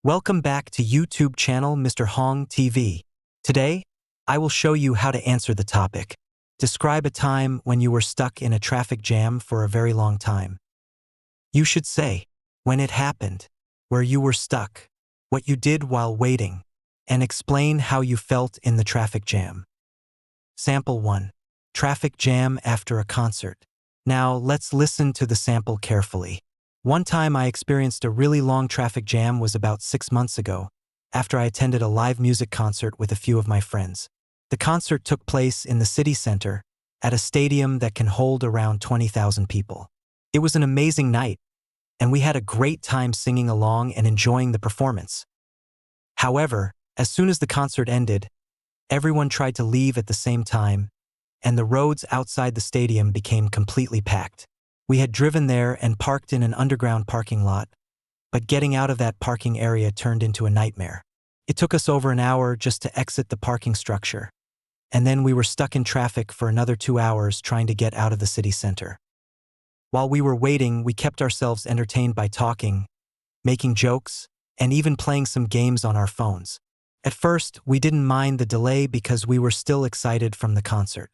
Welcome back to YouTube channel Mr. Hong TV. Today, I will show you how to answer the topic. Describe a time when you were stuck in a traffic jam for a very long time. You should say when it happened, where you were stuck, what you did while waiting, and explain how you felt in the traffic jam. Sample 1. Traffic jam after a concert. Now, let's listen to the sample carefully. One time I experienced a really long traffic jam was about 6 months ago, after I attended a live music concert with a few of my friends. The concert took place in the city center, at a stadium that can hold around 20,000 people. It was an amazing night, and we had a great time singing along and enjoying the performance. However, as soon as the concert ended, everyone tried to leave at the same time, and the roads outside the stadium became completely packed. We had driven there and parked in an underground parking lot, but getting out of that parking area turned into a nightmare. It took us over an hour just to exit the parking structure, and then we were stuck in traffic for another 2 hours trying to get out of the city center. While we were waiting, we kept ourselves entertained by talking, making jokes, and even playing some games on our phones. At first, we didn't mind the delay because we were still excited from the concert.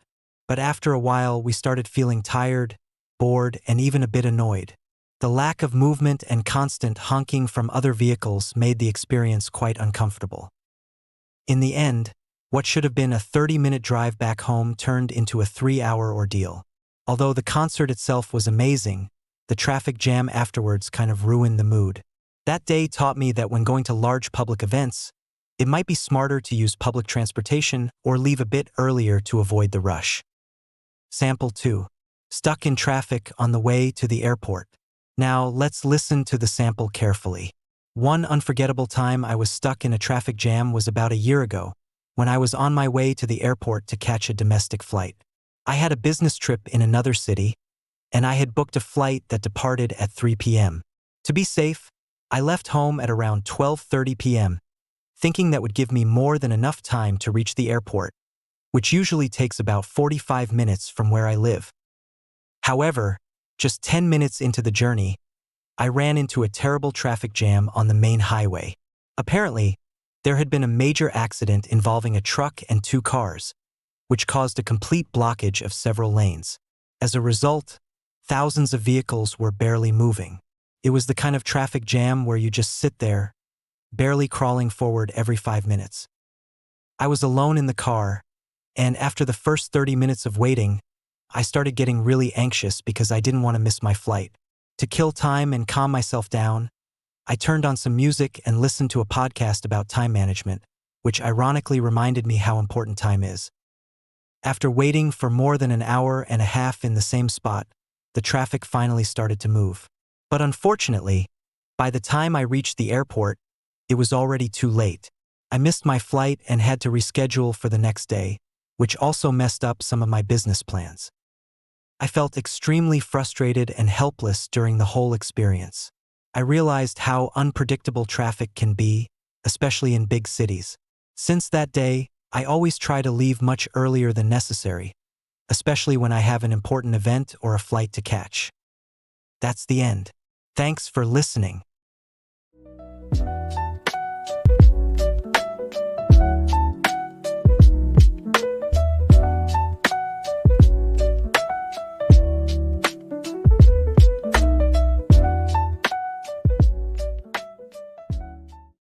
But after a while, we started feeling tired, bored, and even a bit annoyed. The lack of movement and constant honking from other vehicles made the experience quite uncomfortable. In the end, what should have been a 30-minute drive back home turned into a 3-hour ordeal. Although the concert itself was amazing, the traffic jam afterwards kind of ruined the mood. That day taught me that when going to large public events, it might be smarter to use public transportation or leave a bit earlier to avoid the rush. Sample 2. Stuck in traffic on the way to the airport. Now, let's listen to the sample carefully. One unforgettable time I was stuck in a traffic jam was about a year ago, when I was on my way to the airport to catch a domestic flight. I had a business trip in another city, and I had booked a flight that departed at 3 p.m. To be safe, I left home at around 12:30 p.m., thinking that would give me more than enough time to reach the airport, which usually takes about 45 minutes from where I live. However, just 10 minutes into the journey, I ran into a terrible traffic jam on the main highway. Apparently, there had been a major accident involving a truck and 2 cars, which caused a complete blockage of several lanes. As a result, thousands of vehicles were barely moving. It was the kind of traffic jam where you just sit there, barely crawling forward every 5 minutes. I was alone in the car, and after the first 30 minutes of waiting, I started getting really anxious because I didn't want to miss my flight. To kill time and calm myself down, I turned on some music and listened to a podcast about time management, which ironically reminded me how important time is. After waiting for more than an hour and a half in the same spot, the traffic finally started to move. But unfortunately, by the time I reached the airport, it was already too late. I missed my flight and had to reschedule for the next day, which also messed up some of my business plans. I felt extremely frustrated and helpless during the whole experience. I realized how unpredictable traffic can be, especially in big cities. Since that day, I always try to leave much earlier than necessary, especially when I have an important event or a flight to catch. That's the end. Thanks for listening.